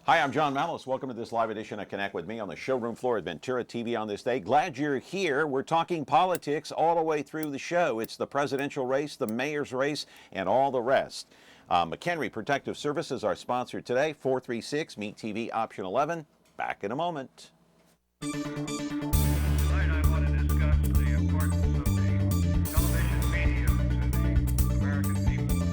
Hi, I'm John Malice. Welcome to this live edition of Connect with Me on the showroom floor at Ventura TV on this day. Glad you're here. We're talking politics all the way through the show. It's the presidential race, the mayor's race, and all the rest. McHenry Protective Services, our sponsor today, 436 Meet TV Option 11. Back in a moment. Tonight I want to discuss the importance of the television medium to the American people.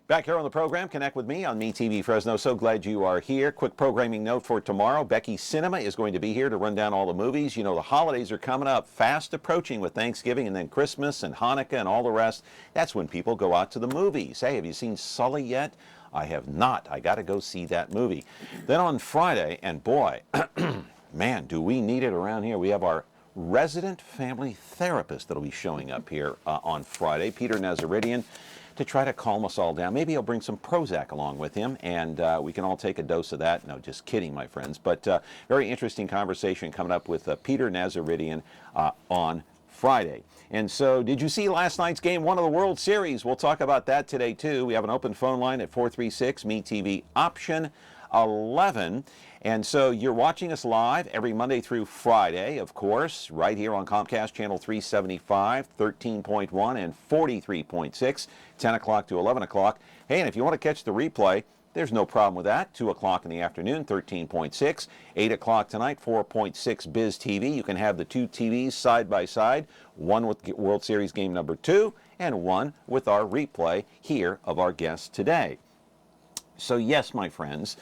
Back here on the program, Connect with Me on MeTV Fresno. So glad you are here. Quick programming note for tomorrow. Becky Cinema is going to be here to run down all the movies. You know, the holidays are coming up, fast approaching with Thanksgiving and then Christmas and Hanukkah and all the rest. That's when people go out to the movies. Hey, have you seen Sully yet? I have not. I got to go see that movie. Then on Friday, and boy, man, do we need it around here. We have our resident family therapist that'll be showing up here on Friday, Peter Nazaridian, to try to calm us all down. Maybe he'll bring some Prozac along with him, and we can all take a dose of that. No, just kidding, my friends. But very interesting conversation coming up with Peter Nazaridian on Friday. And so, did you see last night's game one of the World Series? We'll talk about that today, too. We have an open phone line at 436 Meet TV Option 11. And so you're watching us live every Monday through Friday, of course, right here on Comcast Channel 375, 13.1 and 43.6, 10 o'clock to 11 o'clock. Hey, and if you want to catch the replay, there's no problem with that. 2 o'clock in the afternoon, 13.6. 8 o'clock tonight, 4.6 Biz TV. You can have the two TVs side by side, one with World Series game number 2 and one with our replay here of our guest today. So yes, my friends,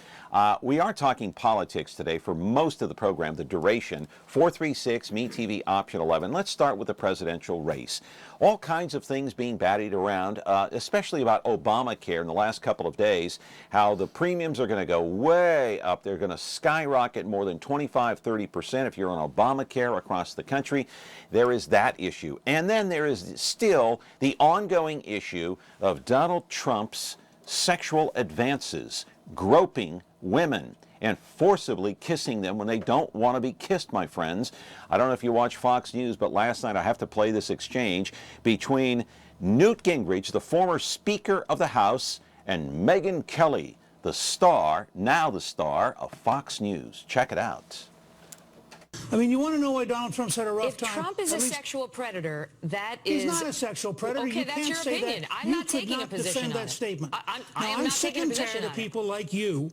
we are talking politics today for most of the program, the duration. 436 Meet TV Option 11. Let's start with the presidential race. All kinds of things being bandied around, especially about Obamacare in the last couple of days, how the premiums are going to go way up. They're going to skyrocket more than 25-30% if you're on Obamacare across the country. There is that issue. And then there is still the ongoing issue of Donald Trump's sexual advances, groping women and forcibly kissing them when they don't want to be kissed, my friends. I don't know if you watch Fox News, but last night I have to play this exchange between Newt Gingrich, the former Speaker of the House, and Megyn Kelly, the star, now the star of Fox News. Check it out. I mean, you want to know why Donald Trump's had a rough time? If Trump is a sexual predator, that is... He's not a sexual predator. Okay, you that's can't your say opinion. That. I'm not taking a position defend on that it. statement. I'm sick and tired of people like you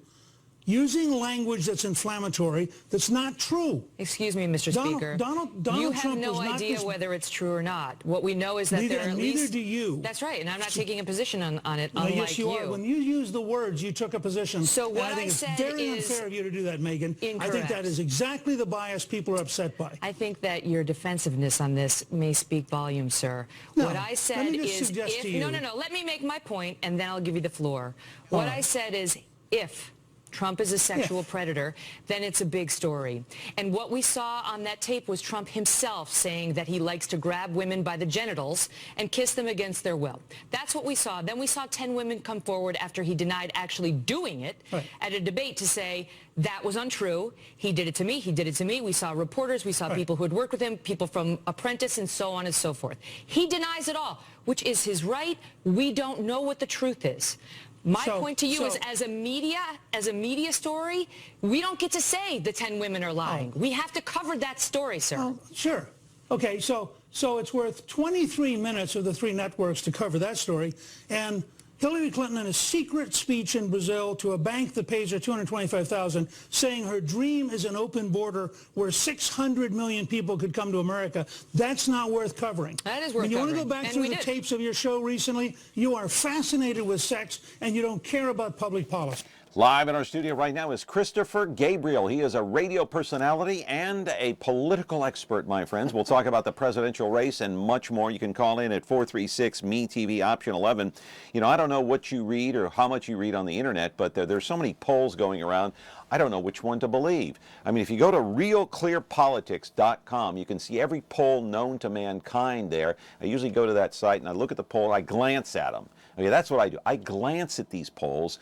using language that's inflammatory that's not true. Excuse me, Mr. Speaker. Donald you have Trump no idea whether it's true or not. What we know is that there are at least... Neither do you. That's right, and I'm not taking a position on it, unlike yes, you are. When you use the words, you took a position. So what I think said it's very is unfair of you to do that, Megan. Incorrect. I think that is exactly the bias people are upset by. I think that your defensiveness on this may speak volumes, sir. No, what I said let me just is... suggest to you. No. Let me make my point, and then I'll give you the floor. What I said is, if Trump is a sexual predator, then it's a big story. And what we saw on that tape was Trump himself saying that he likes to grab women by the genitals and kiss them against their will. That's what we saw. Then we saw 10 women come forward after he denied actually doing it at a debate to say that was untrue. He did it to me. He did it to me. We saw reporters. We saw people who had worked with him, people from Apprentice, and so on and so forth. He denies it all, which is his right. We don't know what the truth is. My point to you is, as a media story, we don't get to say the 10 women are lying. We have to cover that story, sir. Oh, sure. Okay, so it's worth 23 minutes of the three networks to cover that story, and Hillary Clinton in a secret speech in Brazil to a bank that pays her $225,000, saying her dream is an open border where 600 million people could come to America. That's not worth covering. That is worth covering. You want to go back through the tapes of your show recently? You are fascinated with sex, and you don't care about public policy. Live in our studio right now is Christopher Gabriel. He is a radio personality and a political expert, my friends. We'll talk about the presidential race and much more. You can call in at 436-ME-TV, option 11. You know, I don't know what you read or how much you read on the internet, but there's so many polls going around. I don't know which one to believe. I mean, if you go to realclearpolitics.com, you can see every poll known to mankind there. I usually go to that site and I look at the poll, I glance at them. Okay, that's what I do. I glance at these polls.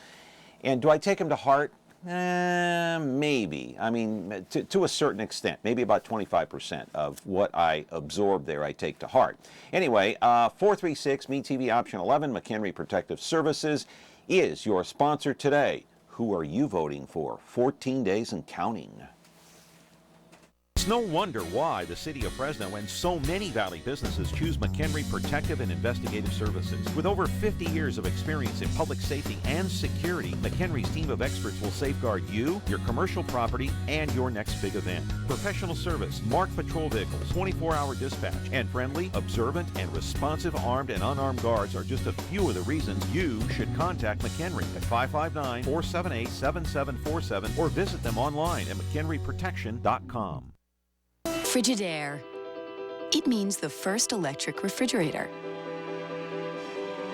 And do I take them to heart? Maybe. I mean, to a certain extent, maybe about 25% of what I absorb there I take to heart. Anyway, 436-ME-TV, option 11, McHenry Protective Services is your sponsor today. Who are you voting for? 14 days and counting. It's no wonder why the city of Fresno and so many Valley businesses choose McHenry Protective and Investigative Services. With over 50 years of experience in public safety and security, McHenry's team of experts will safeguard you, your commercial property, and your next big event. Professional service, marked patrol vehicles, 24-hour dispatch, and friendly, observant, and responsive armed and unarmed guards are just a few of the reasons you should contact McHenry at 559-478-7747 or visit them online at mchenryprotection.com. Frigidaire. It means the first electric refrigerator.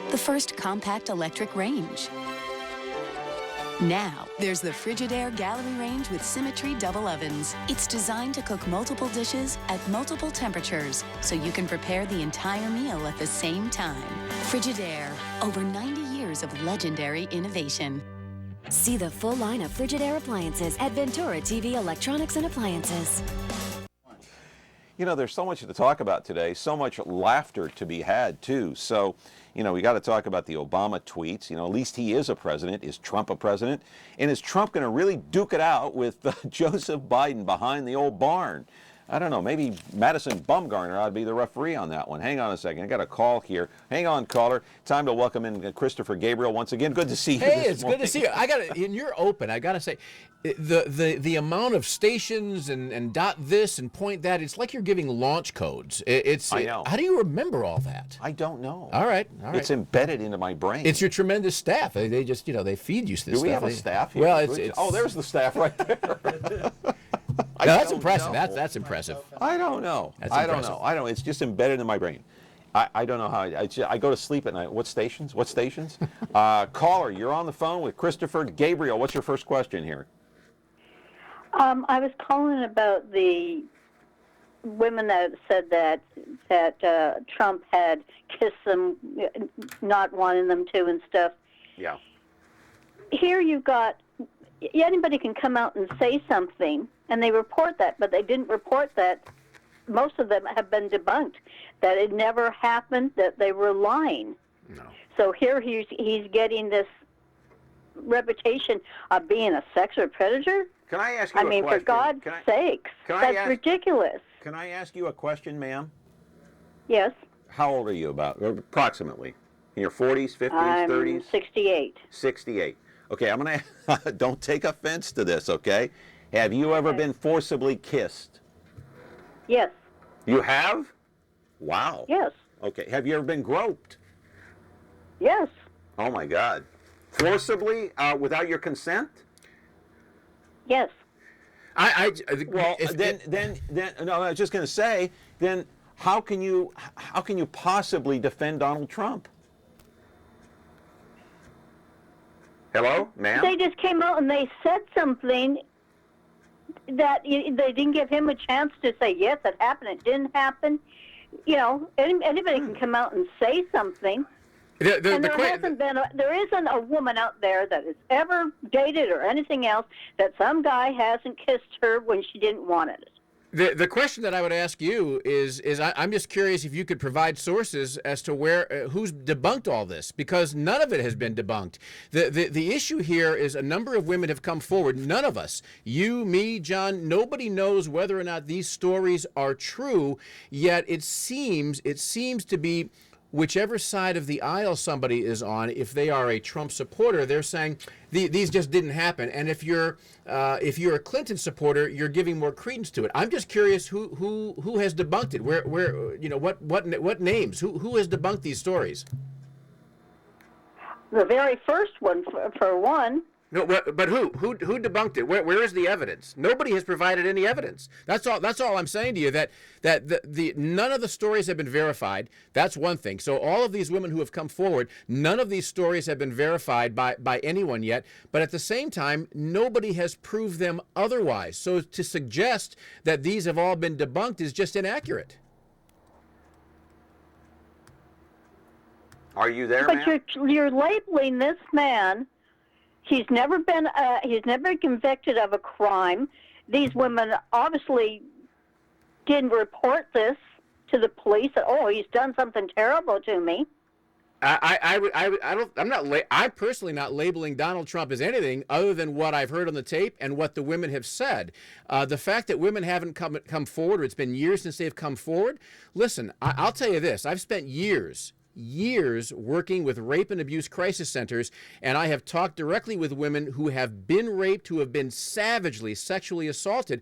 The first compact electric range. Now, there's the Frigidaire Gallery Range with Symmetry double ovens. It's designed to cook multiple dishes at multiple temperatures, so you can prepare the entire meal at the same time. Frigidaire, over 90 years of legendary innovation. See the full line of Frigidaire appliances at Ventura TV Electronics and Appliances. You know, there's so much to talk about today, so much laughter to be had, too. So, you know, we got to talk about the Obama tweets. You know, at least he is a president. Is Trump a president? And is Trump going to really duke it out with Joseph Biden behind the old barn? I don't know. Maybe Madison Bumgarner ought to be the referee on that one. Hang on a second. I got a call here. Hang on, caller. Time to welcome in Christopher Gabriel once again. Good to see you. Hey, it's good to see you. I got to, and you're open. I got to say, the amount of stations and dot this and point that, it's like you're giving launch codes. I know. How do you remember all that? I don't know. All right. It's embedded into my brain. It's your tremendous staff. They just, you know, they feed you this stuff. Do we have a staff here? Well, it's oh, there's the staff right there. No, that's impressive. That's impressive. I don't know. That's I don't impressive. know. I don't. It's just embedded in my brain. I don't know how. I go to sleep at night. What stations? What stations? Caller, you're on the phone with Christopher Gabriel. What's your first question here? I was calling about the women that said that Trump had kissed them, not wanting them to and stuff. Yeah. Here you've got anybody can come out and say something, and they report that, but they didn't report that. Most of them have been debunked, that it never happened, that they were lying. No. So here he's getting this reputation of being a sexual predator. Can I ask you I a mean, question? for God's sakes, that's ridiculous. Can I ask you a question, ma'am? Yes. How old are you about, approximately? In your 40s, 50s, I'm 30s? 68. 68. Okay, I'm going to, don't take offense to this, okay? Have you ever been forcibly kissed? Yes. You have? Wow. Yes. Okay, have you ever been groped? Yes. Oh my God. Forcibly, without your consent? Yes. Well, then, no, I was just going to say, then how can you possibly defend Donald Trump? Hello, ma'am? They just came out and they said something that they didn't give him a chance to say, yes, it happened, it didn't happen. You know, anybody can come out and say something. And there isn't a woman out there that has ever dated or anything else that some guy hasn't kissed her when she didn't want it. The question that I would ask you is I'm just curious if you could provide sources as to where who's debunked all this, because none of it has been debunked. The issue here is a number of women have come forward. None of us, you, me, John, nobody knows whether or not these stories are true. Yet it seems to be whichever side of the aisle somebody is on. If they are a Trump supporter, they're saying these just didn't happen. And if you're a Clinton supporter, you're giving more credence to it. I'm just curious who has debunked it. Where you know what names? Who has debunked these stories? The very first one, for one, No, but who debunked it? Where is the evidence? Nobody has provided any evidence. That's all I'm saying to you. That the none of the stories have been verified. That's one thing. So all of these women who have come forward, none of these stories have been verified by anyone yet. But at the same time, nobody has proved them otherwise. So to suggest that these have all been debunked is just inaccurate. Are you there, But ma'am? you're labeling this man. He's never been convicted of a crime. These women obviously didn't report this to the police. Oh, he's done something terrible to me. I'm personally not labeling Donald Trump as anything other than what I've heard on the tape and what the women have said. The fact that women haven't come forward, or it's been years since they've come forward. Listen, I'll tell you this: I've spent years working with rape and abuse crisis centers, and I have talked directly with women who have been raped, who have been savagely sexually assaulted.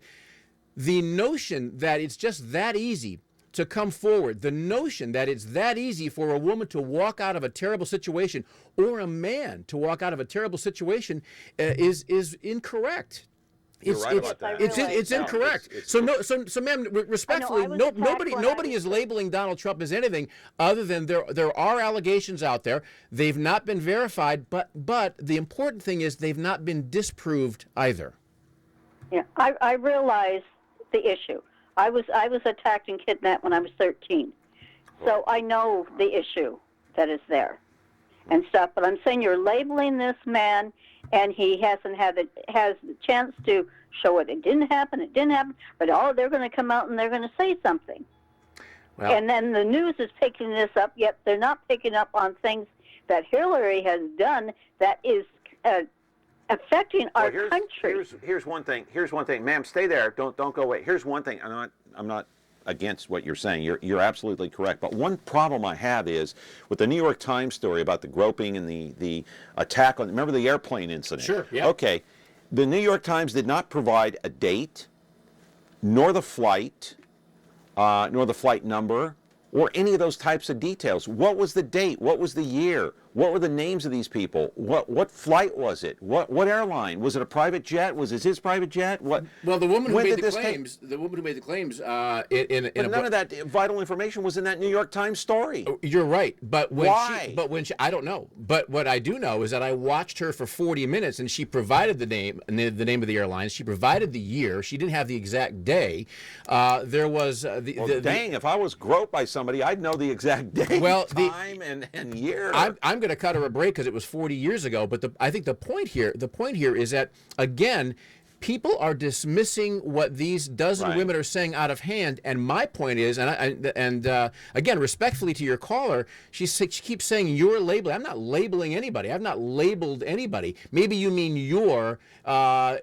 The notion that it's just that easy to come forward, the notion that it's that easy for a woman to walk out of a terrible situation or a man to walk out of a terrible situation is incorrect. You're right about that. It's incorrect. So, ma'am, respectfully, nobody is labeling Donald Trump as anything other than there are allegations out there. They've not been verified, but the important thing is they've not been disproved either. Yeah, I realize the issue. I was attacked and kidnapped when I was 13, so I know the issue that is there and stuff. But I'm saying you're labeling this man, and he hasn't has the chance to show it. It didn't happen. But they're going to come out and they're going to say something. Well, And then the news is picking this up, yet they're not picking up on things that Hillary has done that is affecting our country. Here's one thing. Ma'am, stay there. Don't go away. Here's one thing. I'm not against what you're saying. You're absolutely correct. But one problem I have is with the New York Times story about the groping and the attack on. Remember the airplane incident? Sure. Yeah. Okay. The New York Times did not provide a date, nor the flight number, or any of those types of details. What was the date? What was the year? What were the names of these people? What flight was it? What airline? Was it a private jet? Was it his private jet? What? Well, the woman who when made did the this claims, But none of that vital information was in that New York Times story. You're right, but Why? I don't know. But what I do know is that I watched her for 40 minutes, and she provided the name of the airline. She provided the year. She didn't have the exact day. There was dang! If I was groped by somebody, I'd know the exact day, time, and year. I'm going to cut her a break because it was 40 years ago. But I think the point here is that, again, people are dismissing what these dozen women are saying out of hand. And my point is, again, respectfully to your caller, she keeps saying you're labeling. I'm not labeling anybody. I've not labeled anybody. Maybe you mean you're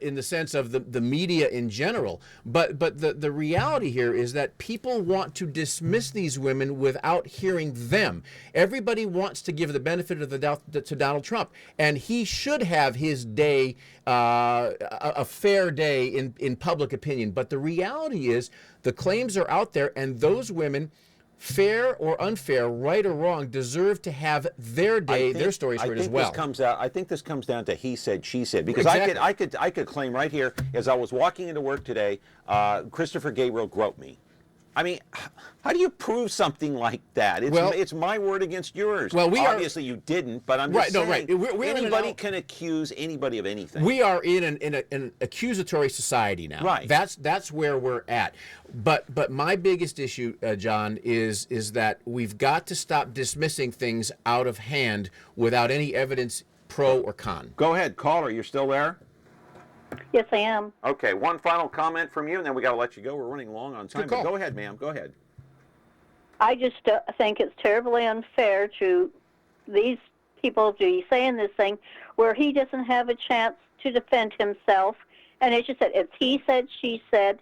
in the sense of the media in general. But the reality here is that people want to dismiss these women without hearing them. Everybody wants to give the benefit of the doubt to Donald Trump, and he should have his day, a fair day in public opinion. But the reality is the claims are out there, and those women, fair or unfair, right or wrong, deserve to have their day, their stories heard as well. I think this comes down to he said, she said. Because Exactly. I could claim right here, as I was walking into work today, Christopher Gabriel groped me. I mean, how do you prove something like that? It's my word against yours. Well, obviously you didn't, but I'm just saying. We're anybody can accuse anybody of anything. We are in an accusatory society now. Right. That's where we're at. But my biggest issue, John, is that we've got to stop dismissing things out of hand without any evidence, pro or con. Go ahead, caller. You're still there? Yes, I am. Okay, one final comment from you, and then we got to let you go. We're running long on time. Good call. But go ahead, ma'am. Go ahead. I just think it's terribly unfair to these people to be saying this thing where he doesn't have a chance to defend himself. And it's just that it's he said, she said.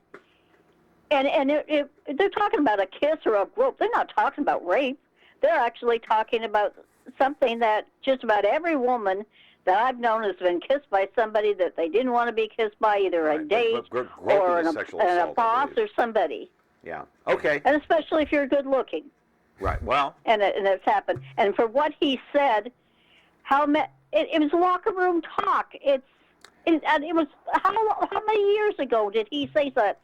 And they're talking about a kiss or a grope. They're not talking about rape. They're actually talking about something that just about every woman that I've known has been kissed by somebody that they didn't want to be kissed by, either a date or a boss or somebody. Yeah. Okay. And especially if you're good looking. Right. Well. And it's happened. And for what he said, it was locker room talk. It's And it was how many years ago did he say that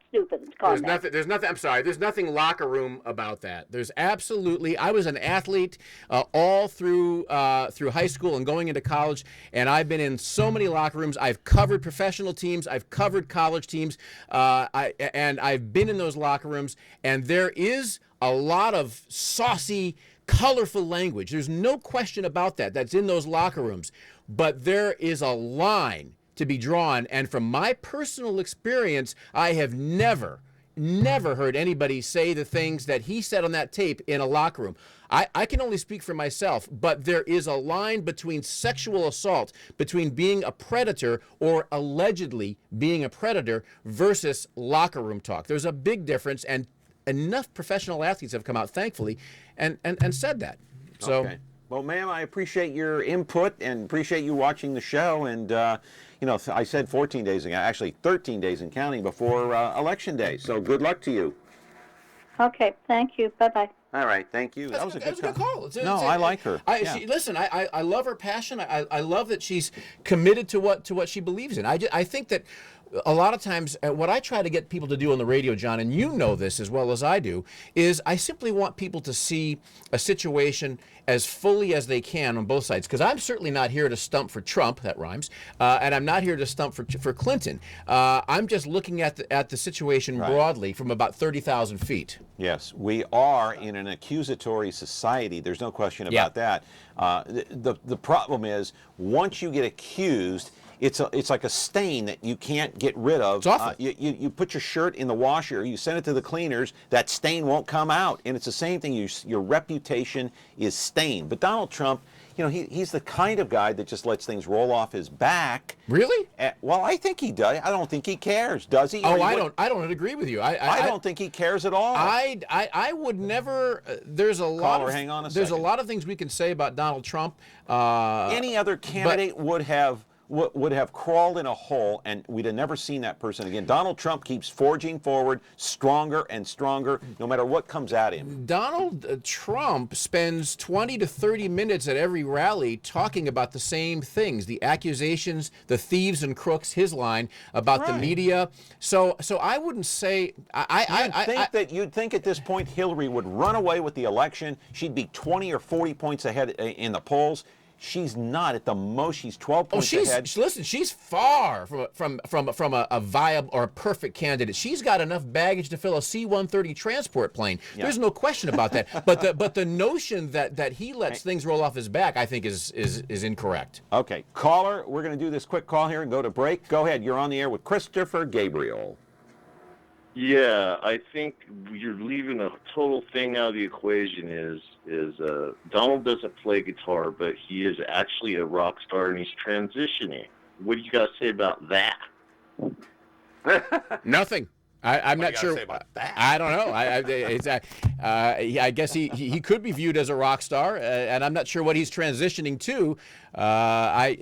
stupid comment? There's nothing. I'm sorry. There's nothing locker room about that. There's absolutely. I was an athlete all through high school and going into college, and I've been in so many locker rooms. I've covered professional teams. I've covered college teams. And I've been in those locker rooms, and there is a lot of saucy, colorful language. There's no question about that. That's in those locker rooms, but there is a line to be drawn, and from my personal experience, I have never heard anybody say the things that he said on that tape in a locker room. I can only speak for myself, but there is a line between sexual assault, between being a predator or allegedly being a predator versus locker room talk. There's a big difference, and enough professional athletes have come out, thankfully, and said that. So. Okay. Well, ma'am, I appreciate your input and appreciate you watching the show. And, I said 14 days ago, actually 13 days and counting before Election Day. So good luck to you. Okay, thank you. Bye-bye. All right, thank you. That was a good call. I like her. I love her passion. I love that she's committed to what she believes in. I think that a lot of times what I try to get people to do on the radio, John, and you know this as well as I do, is I simply want people to see a situation as fully as they can on both sides. Because I'm certainly not here to stump for Trump, that rhymes, and I'm not here to stump for Clinton. I'm just looking at the situation broadly from about 30,000 feet. Yes, we are in an accusatory society. There's no question about that. The problem is, once you get accused, it's like a stain that you can't get rid of. It's awful. You put your shirt in the washer, you send it to the cleaners, that stain won't come out. And it's the same thing, your reputation is stained. But Donald Trump, he's the kind of guy that just lets things roll off his back. Really? Well, I think he does. I don't think he cares, does he? Oh, I don't agree with you. I don't think he cares at all. I would never. There's a lot of. Hang on a There's second. a lot of things we can say about Donald Trump. Any other candidate would have crawled in a hole, and we'd have never seen that person again. Donald Trump keeps forging forward, stronger and stronger, no matter what comes at him. Donald Trump spends 20 to 30 minutes at every rally talking about the same things, the accusations, the thieves and crooks, his line about the media. So I wouldn't say You'd think at this point Hillary would run away with the election. She'd be 20 or 40 points ahead in the polls. She's not. At the most, she's 12 points ahead. Listen, she's far from a viable or a perfect candidate. She's got enough baggage to fill a C-130 transport plane. Yeah. There's no question about that. But the notion that he lets things roll off his back, I think, is incorrect. Okay, caller, we're going to do this quick call here and go to break. Go ahead. You're on the air with Christopher Gabriel. Yeah, I think you're leaving a total thing out of the equation is Donald doesn't play guitar, but he is actually a rock star and he's transitioning. What do you guys say about that? Nothing. I'm not sure. Say about that? I don't know. I guess he could be viewed as a rock star, and I'm not sure what he's transitioning to.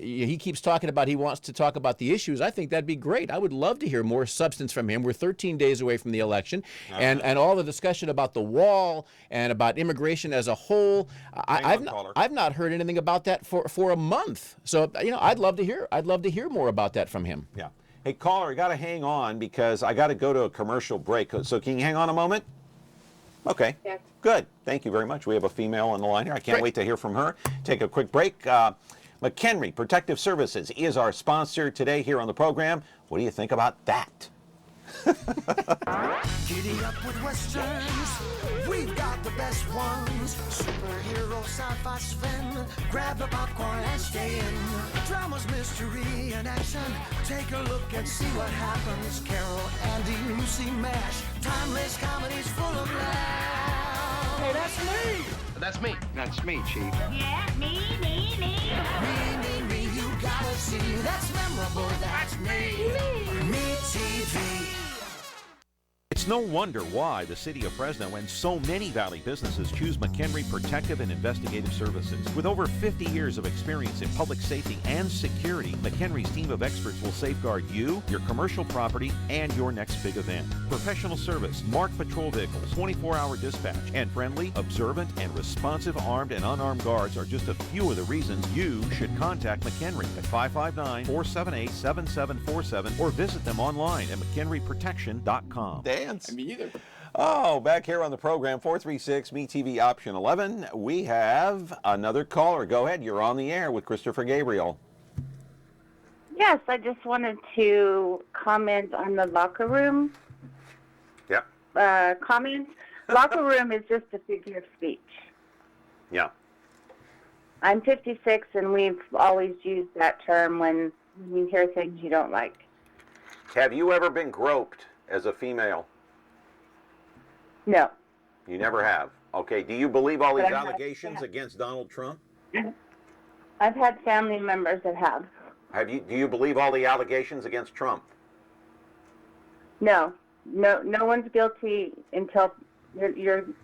He keeps talking about he wants to talk about the issues. I think that'd be great. I would love to hear more substance from him. We're 13 days away from the election, and all the discussion about the wall and about immigration as a whole. I've not heard anything about that for a month. So I'd love to hear more about that from him. Yeah. Hey, caller, you got to hang on because I got to go to a commercial break. So can you hang on a moment? Okay. Yeah. Good. Thank you very much. We have a female on the line here. I can't wait to hear from her. Take a quick break. McHenry Protective Services is our sponsor today here on the program. What do you think about that? Giddy up with westerns, we've got the best ones. Superhero sci-fi spin, grab the popcorn and stay in. Dramas, mystery, and action, take a look and see what happens. Carol, Andy, Lucy, MASH, timeless comedies full of laughs. Hey, that's me! That's me. That's me, Chief. Yeah, me, you gotta see. That's memorable, that's me. Me TV. It's It's no wonder why the city of Fresno and so many Valley businesses choose McHenry Protective and Investigative Services. With over 50 years of experience in public safety and security, McHenry's team of experts will safeguard you, your commercial property, and your next big event. Professional service, marked patrol vehicles, 24-hour dispatch, and friendly, observant, and responsive armed and unarmed guards are just a few of the reasons you should contact McHenry at 559-478-7747 or visit them online at mchenryprotection.com. Dance. Me either. Oh, back here on the program, 436 MeTV option 11. We have another caller. Go ahead. You're on the air with Christopher Gabriel. Yes, I just wanted to comment on the locker room. Yep. Comment. Locker room is just a figure of speech. Yeah. I'm 56, and we've always used that term when you hear things you don't like. Have you ever been groped as a female? No. You never have. Okay. Do you believe all these allegations against Donald Trump? I've had family members that have. Do you believe all the allegations against Trump? No. No one's guilty until you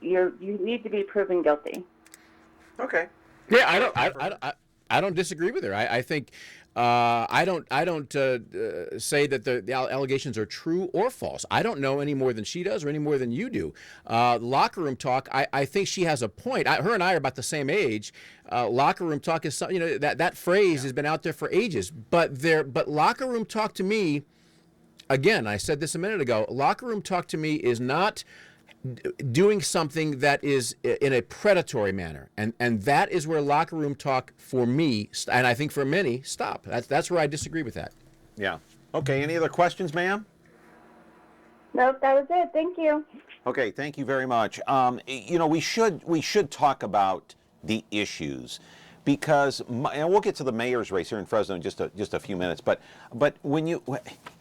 need to be proven guilty. Okay. Yeah, I don't disagree with her. I think I don't say that the allegations are true or false. I don't know any more than she does or any more than you do. Locker room talk. I think she has a point. Her and I are about the same age. Locker room talk is something, that phrase has been out there for ages. But locker room talk to me, again, I said this a minute ago. Locker room talk to me is not doing something that is in a predatory manner, and that is where locker room talk for me, and I think for many, stop. That's where I disagree with that. Yeah. Okay. Any other questions, ma'am? Nope, that was it. Thank you. Okay. Thank you very much. We should talk about the issues, because and we'll get to the mayor's race here in Fresno in just a few minutes. But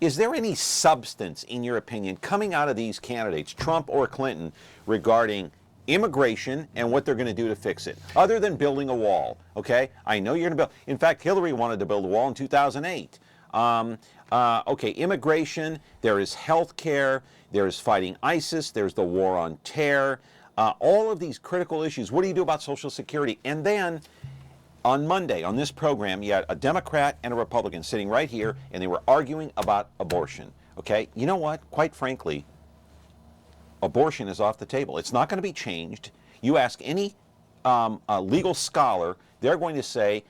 is there any substance, in your opinion, coming out of these candidates, Trump or Clinton, regarding immigration and what they're going to do to fix it, other than building a wall? Okay, I know you're going to build. In fact, Hillary wanted to build a wall in 2008. Okay, immigration. There is health care. There is fighting ISIS. There's the war on terror. All of these critical issues. What do you do about Social Security? And then, on Monday, on this program, you had a Democrat and a Republican sitting right here, and they were arguing about abortion. Okay? You know what? Quite frankly, abortion is off the table. It's not going to be changed. You ask any legal scholar, they're going to say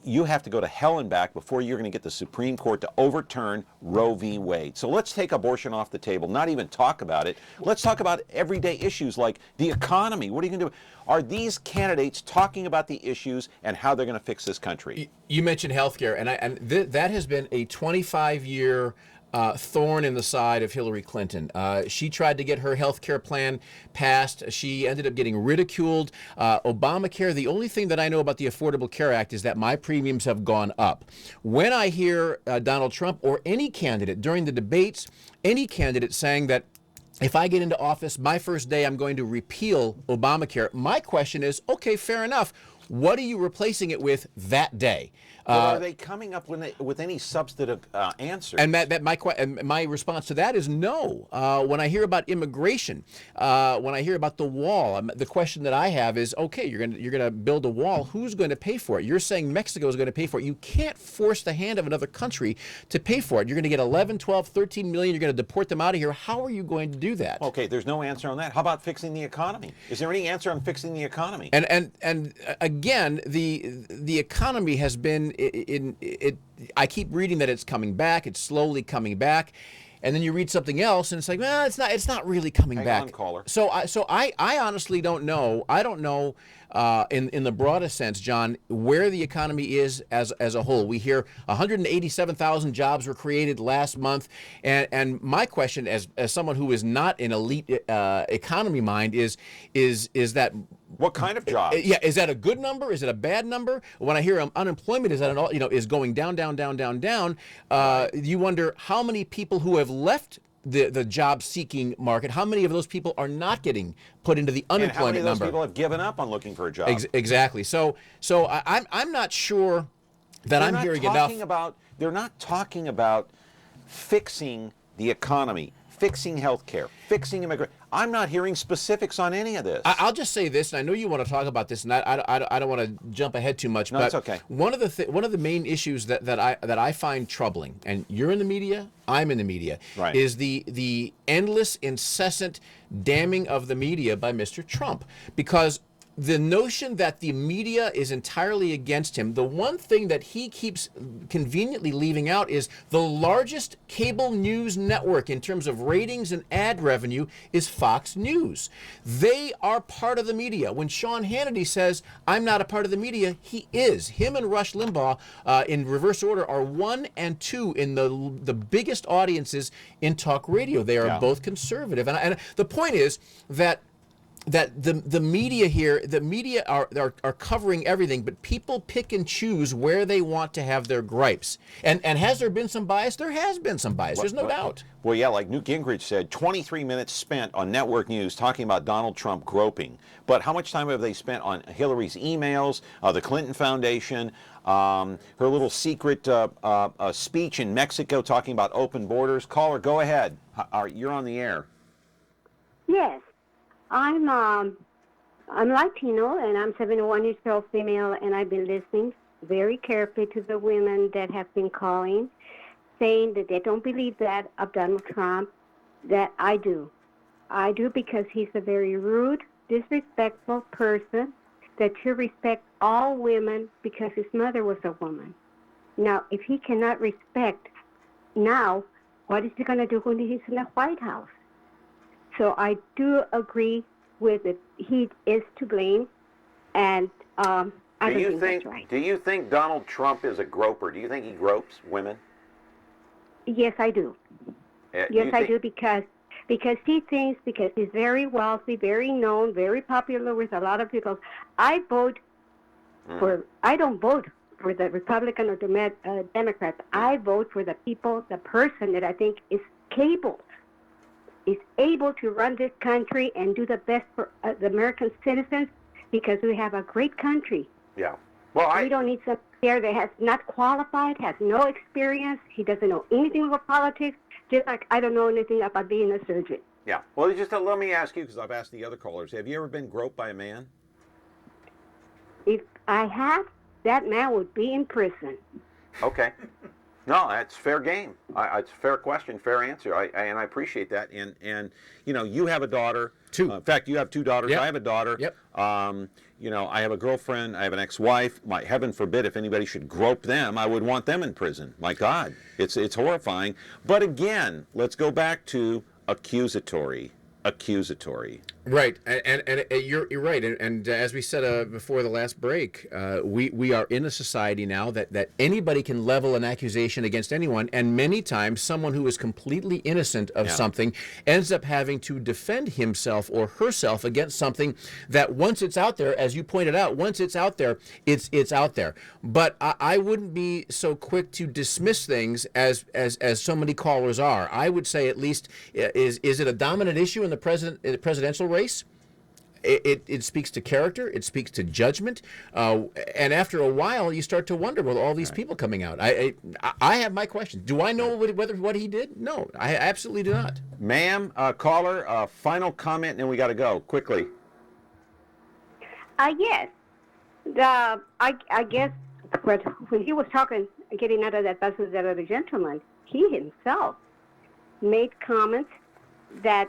you have to go to hell and back before you're going to get the Supreme Court to overturn Roe v. Wade. So let's take abortion off the table, not even talk about it. Let's talk about everyday issues like the economy. What are you going to do? Are these candidates talking about the issues and how they're going to fix this country? You mentioned healthcare, and that has been a 25-year thorn in the side of Hillary Clinton. She tried to get her health care plan passed. She ended up getting ridiculed. Obamacare, the only thing that I know about the Affordable Care Act is that my premiums have gone up. When I hear Donald Trump or any candidate during the debates, any candidate saying that if I get into office, my first day I'm going to repeal Obamacare, my question is, okay, fair enough. What are you replacing it with that day? Are they coming up with any substantive answers? And my response to that is no. When I hear about immigration, when I hear about the wall, the question that I have is, okay, you're going to build a wall. Who's going to pay for it? You're saying Mexico is going to pay for it. You can't force the hand of another country to pay for it. You're going to get 11, 12, 13 million. You're going to deport them out of here. How are you going to do that? Okay, there's no answer on that. How about fixing the economy? Is there any answer on fixing the economy? And again, the economy has been I keep reading that it's coming back. It's slowly coming back, and then you read something else, and it's like, well, it's not really coming back. Hang on, caller. So I honestly don't know. I don't know in the broadest sense, John, where the economy is as a whole. We hear 187,000 jobs were created last month, and my question, as someone who is not an elite economy mind, is that. What kind of jobs? Yeah, is that a good number? Is it a bad number? When I hear unemployment is is going down, you wonder how many people who have left the job-seeking market, how many of those people are not getting put into the unemployment number? And how many of those people have given up on looking for a job? Exactly. So I'm not sure that I'm hearing enough. They're not talking about fixing the economy, fixing health care, fixing immigration. I'm not hearing specifics on any of this. I'll just say this, and I know you want to talk about this, and I don't want to jump ahead too much. No, but it's okay. One of the main issues that I find troubling, and you're in the media, I'm in the media, Right. is the endless, incessant damning of the media by Mr. Trump, because the notion that the media is entirely against him, the one thing that he keeps conveniently leaving out is the largest cable news network in terms of ratings and ad revenue is Fox News. They are part of the media. When Sean Hannity says, I'm not a part of the media, he is. Him and Rush Limbaugh, in reverse order, are 1 and 2 in the biggest audiences in talk radio. They are both conservative. And the point is that the media here, the media are covering everything, but people pick and choose where they want to have their gripes. And has there been some bias? There has been some bias. There's no doubt. Well, yeah, like Newt Gingrich said, 23 minutes spent on network news talking about Donald Trump groping. But how much time have they spent on Hillary's emails, the Clinton Foundation, her little secret speech in Mexico talking about open borders? Caller, go ahead. You're on the air. Yes. I'm Latino, and I'm 71 years old female, and I've been listening very carefully to the women that have been calling, saying that they don't believe that of Donald Trump, that I do. I do because he's a very rude, disrespectful person that should respect all women because his mother was a woman. Now, if he cannot respect now, what is he going to do when he's in the White House? So I do agree with it. He is to blame, and I don't think that's right. Do you think Donald Trump is a groper? Do you think he gropes women? Yes, I do. Yes, I do because he thinks, because he's very wealthy, very known, very popular with a lot of people. I don't vote for the Republican or the Democrats. I vote for the people, the person that I think is capable, is able to run this country and do the best for the American citizens, because we have a great country. Yeah. Well, we don't need somebody there that has not qualified, has no experience. He doesn't know anything about politics, just like I don't know anything about being a surgeon. Yeah. Well, just let me ask you, because I've asked the other callers, have you ever been groped by a man? If I had, that man would be in prison. Okay. No, that's fair game. It's a fair question, fair answer, and I appreciate that. And you know, you have a daughter. Two. In fact, you have two daughters. Yep. I have a daughter. Yep. You know, I have a girlfriend. I have an ex-wife. Heaven forbid, if anybody should grope them, I would want them in prison. My God, it's horrifying. But again, let's go back to accusatory. Right, and you're right, and as we said before the last break, we are in a society now that anybody can level an accusation against anyone, and many times someone who is completely innocent of something ends up having to defend himself or herself against something that once it's out there, as you pointed out, once it's out there, it's out there. But I wouldn't be so quick to dismiss things as so many callers are. I would say, at least, is it a dominant issue in the presidential race? It speaks to character, it speaks to judgment, and after a while you start to wonder, well, all these people coming out. I have my questions. Do I know what he did? No, I absolutely do not. Ma'am, caller, final comment, and then we got to go quickly. Yes. I guess when he was talking, getting out of that bus with that other gentleman, he himself made comments that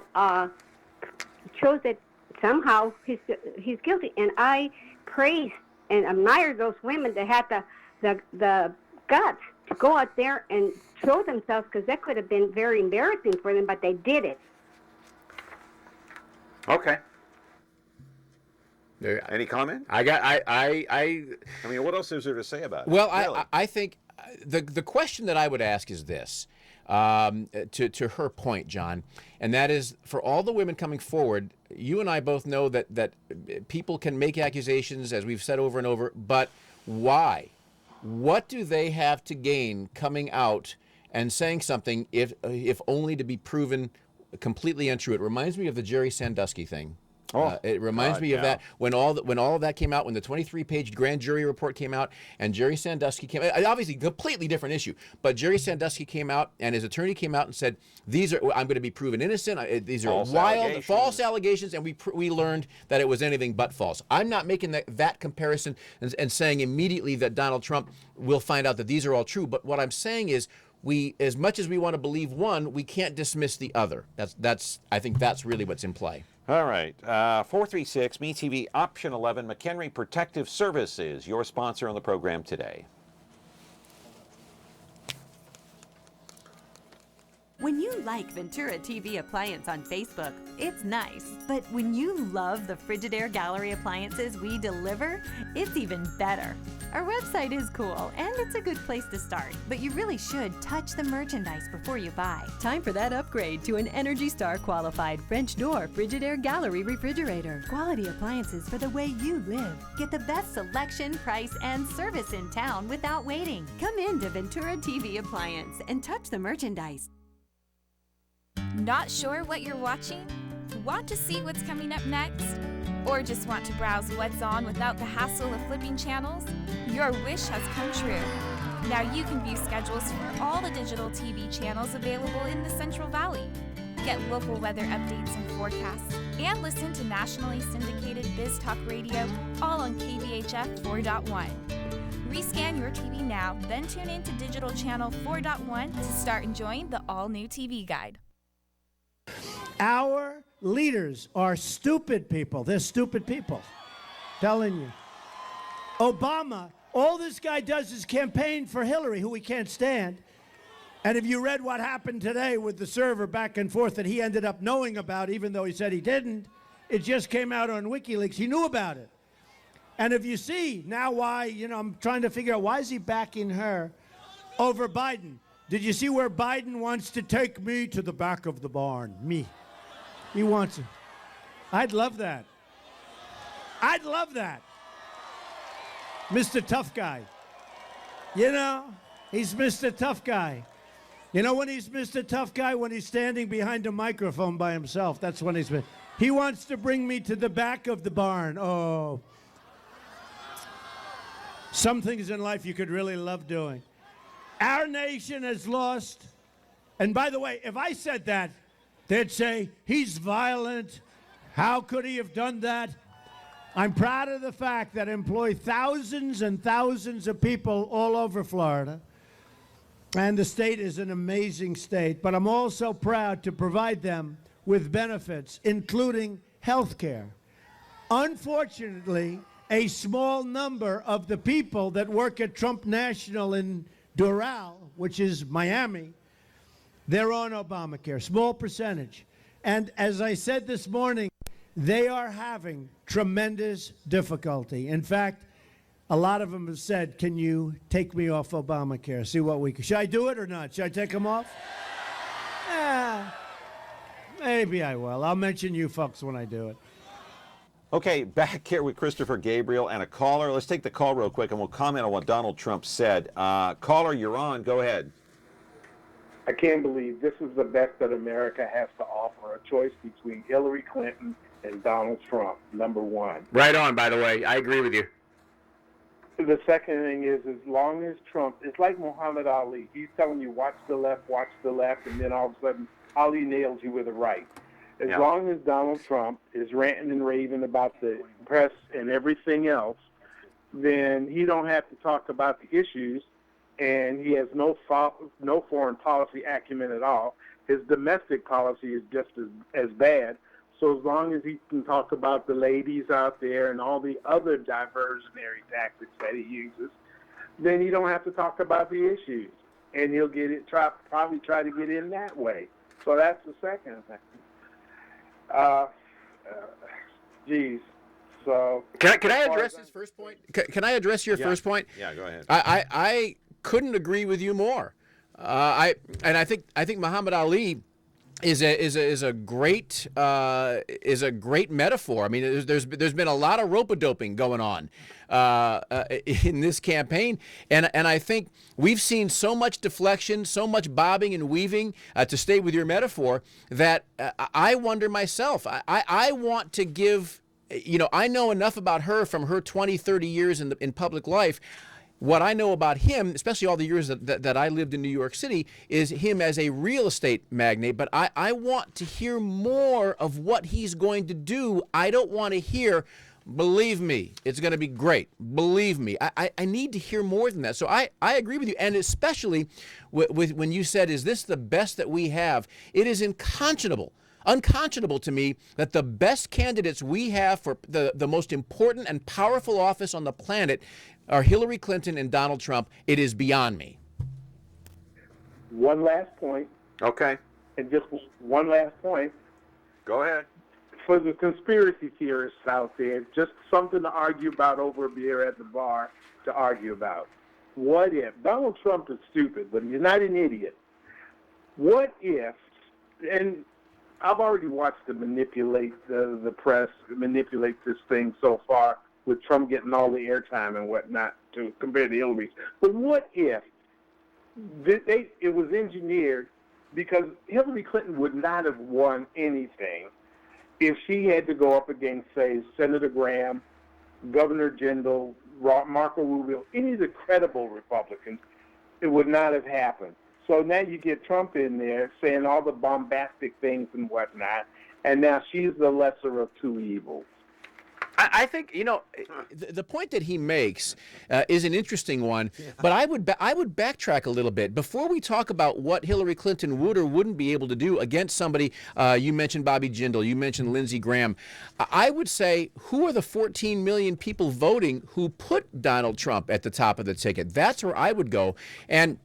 shows that somehow he's guilty. And I praise and admire those women that had the guts to go out there and show themselves, because that could have been very embarrassing for them, but they did it. Okay. Any comment? I mean, what else is there to say about it? Well, really? I think the question that I would ask is this. To her point, John, and that is, for all the women coming forward, you and I both know that people can make accusations, as we've said over and over, but why? What do they have to gain coming out and saying something if only to be proven completely untrue? It reminds me of the Jerry Sandusky thing. It reminds me of that when all of that came out, when the 23-page grand jury report came out, and Jerry Sandusky came. Obviously, completely different issue, but Jerry Sandusky came out, and his attorney came out and said, I'm going to be proven innocent. These are false allegations, and we learned that it was anything but false. I'm not making that comparison and saying immediately that Donald Trump will find out that these are all true. But what I'm saying is, as much as we want to believe one, we can't dismiss the other. I think that's really what's in play. All right. 436 MeTV option 11. McHenry Protective Services, your sponsor on the program today. When you like Ventura TV Appliance on Facebook, it's nice. But when you love the Frigidaire Gallery appliances we deliver, it's even better. Our website is cool, and it's a good place to start, but you really should touch the merchandise before you buy. Time for that upgrade to an Energy Star qualified French door Frigidaire Gallery refrigerator. Quality appliances for the way you live. Get the best selection, price, and service in town without waiting. Come in to Ventura TV Appliance and touch the merchandise. Not sure what you're watching? Want to see what's coming up next? Or just want to browse what's on without the hassle of flipping channels? Your wish has come true. Now you can view schedules for all the digital TV channels available in the Central Valley. Get local weather updates and forecasts, and listen to nationally syndicated Biz Talk Radio, all on KVHF 4.1. Rescan your TV now, then tune in to Digital Channel 4.1 to start enjoying the all-new TV Guide. Our leaders are stupid people. They're stupid people. Telling you. Obama, all this guy does is campaign for Hillary, who he can't stand. And if you read what happened today with the server back and forth that he ended up knowing about, even though he said he didn't, it just came out on WikiLeaks. He knew about it. And if you see now why, I'm trying to figure out why is he backing her over Biden. Did you see where Biden wants to take me to the back of the barn? Me. He wants it. I'd love that. I'd love that. Mr. Tough Guy. He's Mr. Tough Guy. You know when he's Mr. Tough Guy? When he's standing behind a microphone by himself. That's when he wants to bring me to the back of the barn. Oh. Some things in life you could really love doing. Our nation has lost. And by the way, if I said that, they'd say, he's violent. How could he have done that? I'm proud of the fact that I employ thousands and thousands of people all over Florida. And the state is an amazing state. But I'm also proud to provide them with benefits, including health care. Unfortunately, a small number of the people that work at Trump National in Doral, which is Miami, they're on Obamacare, small percentage. And as I said this morning, they are having tremendous difficulty. In fact, a lot of them have said, can you take me off Obamacare? See what we can. Should I do it or not? Should I take them off? Maybe I will. I'll mention you folks when I do it. Okay, back here with Christopher Gabriel and a caller. Let's take the call real quick and we'll comment on what Donald Trump said. Caller, you're on. Go ahead. I can't believe this is the best that America has to offer, a choice between Hillary Clinton and Donald Trump, number one. Right on, by the way. I agree with you. The second thing is, as long as Trump, it's like Muhammad Ali. He's telling you, watch the left, and then all of a sudden, Ali nails you with a right. As long as Donald Trump is ranting and raving about the press and everything else, then he don't have to talk about the issues, and he has no foreign policy acumen at all. His domestic policy is just as bad. So as long as he can talk about the ladies out there and all the other diversionary tactics that he uses, then you don't have to talk about the issues, and he'll probably try to get in that way. So that's the second thing. So can I address his first point? Can I address your first point? Yeah, go ahead. I couldn't agree with you more. I think Muhammad Ali is a great metaphor. I mean, there's been a lot of rope-a-doping going on in this campaign, and I think we've seen so much deflection, so much bobbing and weaving, to stay with your metaphor, that I wonder myself. I want to give, I know enough about her from her 20, 30 years in public life. What I know about him, especially all the years that I lived in New York City, is him as a real estate magnate. But I want to hear more of what he's going to do. I don't want to hear, believe me, it's going to be great. Believe me. I need to hear more than that. So I agree with you. And especially with when you said, is this the best that we have? It is unconscionable to me that the best candidates we have for the most important and powerful office on the planet are Hillary Clinton and Donald Trump. It is beyond me. One last point. Okay. And just one last point. Go ahead. For the conspiracy theorists out there, just something to argue about over a beer at the bar to argue about. What if Donald Trump is stupid, but he's not an idiot? What if, and I've already watched them manipulate the press, manipulate this thing so far, with Trump getting all the airtime and whatnot to compare to Hillary's. But what if it was engineered, because Hillary Clinton would not have won anything if she had to go up against, say, Senator Graham, Governor Jindal, Marco Rubio, any of the credible Republicans. It would not have happened. So now you get Trump in there saying all the bombastic things and whatnot, and now she's the lesser of two evils. I think, the point that he makes is an interesting one, but I would backtrack a little bit. Before we talk about what Hillary Clinton would or wouldn't be able to do against somebody, you mentioned Bobby Jindal, you mentioned Lindsey Graham, I would say, who are the 14 million people voting who put Donald Trump at the top of the ticket? That's where I would go. And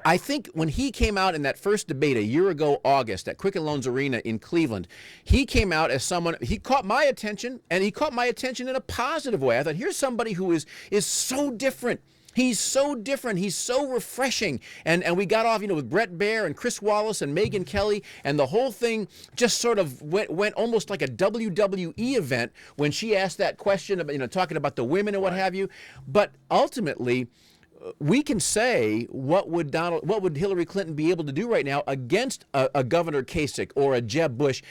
I think when he came out in that first debate a year ago, August, at Quicken Loans Arena in Cleveland, he came out as someone, he caught my attention, and he caught my attention in a positive way. I thought, here's somebody who is so different. He's so different. He's so refreshing. And we got off, with Brett Baer and Chris Wallace and Megyn Kelly, and the whole thing just sort of went almost like a WWE event when she asked that question about, talking about the women and what have you. But ultimately, we can say what would Hillary Clinton be able to do right now against a Governor Kasich or a Jeb Bush,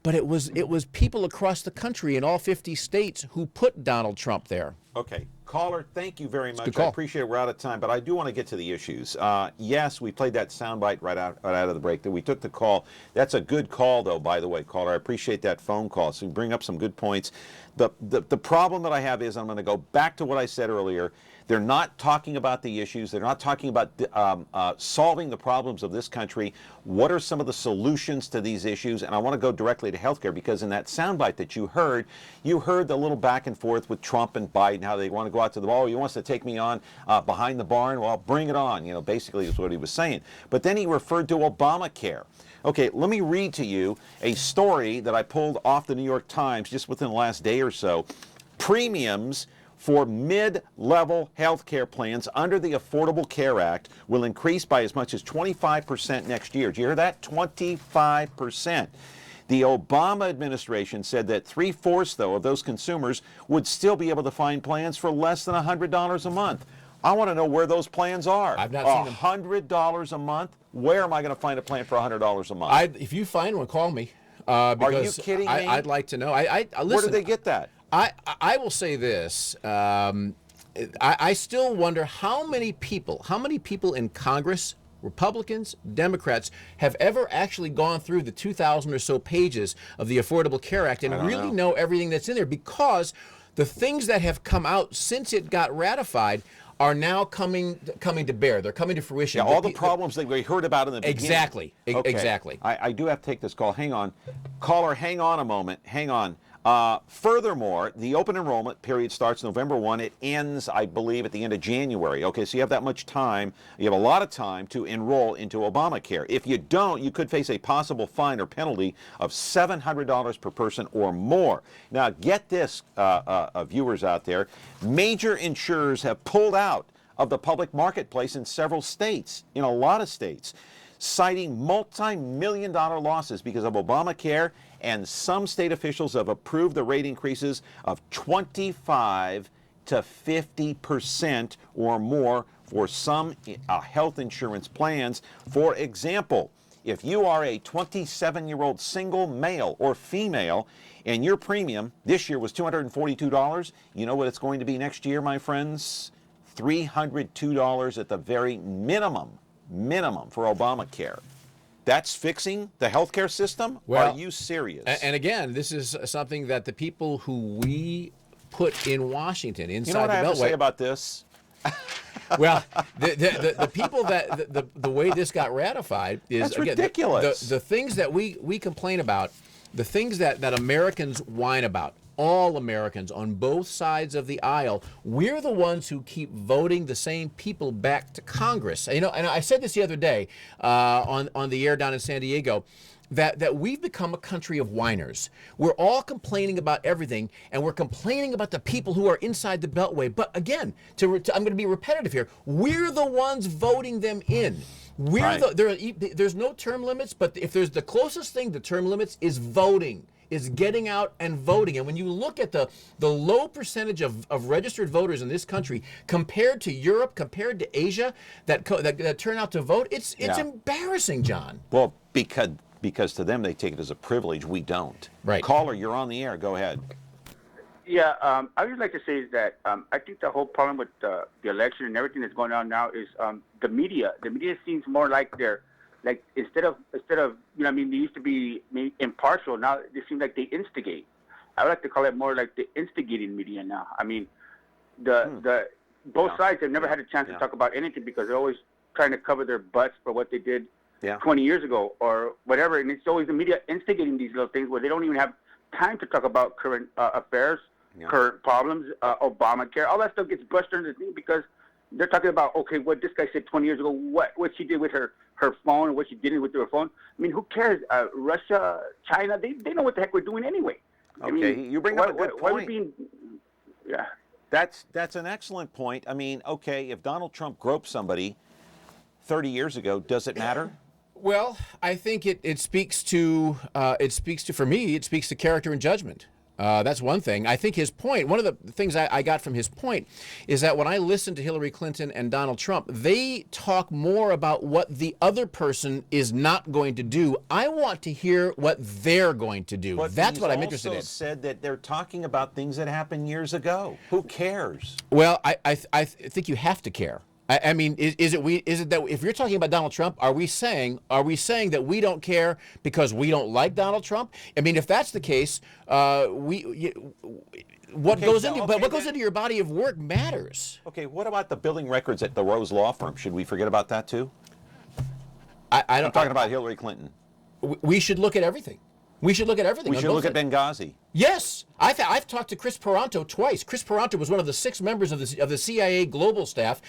but it was people across the country in all 50 states who put Donald Trump there. Okay. Caller, thank you very much. Good call. I appreciate it. We're out of time, but I do want to get to the issues. Yes, we played that soundbite right out of the break. That we took the call. That's a good call, though, by the way, caller. I appreciate that phone call. So you bring up some good points. The problem that I have is I'm going to go back to what I said earlier. They're not talking about the issues. They're not talking about solving the problems of this country. What are some of the solutions to these issues? And I want to go directly to healthcare, because in that soundbite that you heard the little back and forth with Trump and Biden, how they want to go out to the ball. He wants to take me on behind the barn. Well, bring it on. Basically is what he was saying. But then he referred to Obamacare. Okay, let me read to you a story that I pulled off the New York Times just within the last day or so. Premiums for mid-level health care plans under the Affordable Care Act will increase by as much as 25% next year. Did you hear that? 25%. The Obama administration said that 3/4, though, of those consumers would still be able to find plans for less than $100 a month. I want to know where those plans are. I've not seen them. $100 a month? Where am I going to find a plan for $100 a month? If you find one, call me. Are you kidding me? I'd like to know. Listen, where did they get that? I will say this. I still wonder how many people in Congress, Republicans, Democrats, have ever actually gone through the 2,000 or so pages of the Affordable Care Act and really know everything that's in there, because the things that have come out since it got ratified are now coming to bear. They're coming to fruition. Yeah, all the problems that we heard about in the beginning. Exactly. Okay. Exactly. I do have to take this call. Hang on. Caller, hang on a moment. Hang on. Furthermore, the open enrollment period starts November 1. It ends, I believe, at the end of January. Okay, so you have that much time. You have a lot of time to enroll into Obamacare. If you don't, you could face a possible fine or penalty of $700 per person or more. Now, get this, viewers out there. Major insurers have pulled out of the public marketplace in several states, in a lot of states. citing multi-million-dollar losses because of Obamacare, and some state officials have approved the rate increases of 25 to 50% or more for some health insurance plans. For example, if you are a 27-year-old single male or female and your premium this year was $242, you know what it's going to be next year, my friends? $302 at the very minimum for Obamacare. That's fixing the healthcare system? Well, are you serious? And again, this is something that the people who we put in Washington, inside you know what the I have Beltway. to say about this? Well, the people that the way this got ratified is That's again ridiculous. The things that we complain about, the things that Americans whine about. All Americans on both sides of the aisle, we're the ones who keep voting the same people back to Congress. You know, and I said this the other day on the air down in San Diego, that we've become a country of whiners. We're all complaining about everything, and we're complaining about the people who are inside the Beltway. But again, I'm going to be repetitive here. We're the ones voting them in. We're there's no term limits, but if there's the closest thing to term limits is voting. Is getting out and voting. And when you look at the low percentage of registered voters in this country compared to Europe, compared to Asia, that turn out to vote, it's embarrassing, John. Well, because to them they take it as a privilege. We don't. Right. Caller, you're on the air. Go ahead. Yeah, I would like to say is that I think the whole problem with the election and everything that's going on now is the media. The media seems more like they're instead of you know, I mean, they used to be impartial. Now they seem like they instigate. I would like to call it more like the instigating media now. I mean, the both sides have never had a chance to talk about anything because they're always trying to cover their butts for what they did 20 years ago or whatever. And it's always the media instigating these little things where they don't even have time to talk about current affairs, current problems, Obamacare. All that stuff gets brushed under the thing because they're talking about, okay, what this guy said 20 years ago, what she did with her phone, and what she did with her phone. I mean, who cares? Russia, China, they know what the heck we're doing anyway. Okay, I mean, you bring up a good point. Why we being, That's an excellent point. I mean, okay, if Donald Trump groped somebody 30 years ago, does it matter? Well, I think it speaks to for me, it speaks to character and judgment. That's one thing. I think his point, one of the things I got from his point is that when I listen to Hillary Clinton and Donald Trump, they talk more about what the other person is not going to do. I want to hear what they're going to do. But that's what I'm interested in. also said that they're talking about things that happened years ago. Who cares? Well, I think you have to care. I mean, is it that if you're talking about Donald Trump, are we saying that we don't care because we don't like Donald Trump? I mean, if that's the case, what goes into your body of work matters. Okay, what about the billing records at the Rose Law Firm? Should we forget about that too? I'm talking about Hillary Clinton. We should look at everything. We should look at everything. We should look at Benghazi. Yes, I've talked to Chris Paranto twice. Chris Paranto was one of the 6 members of the CIA global staff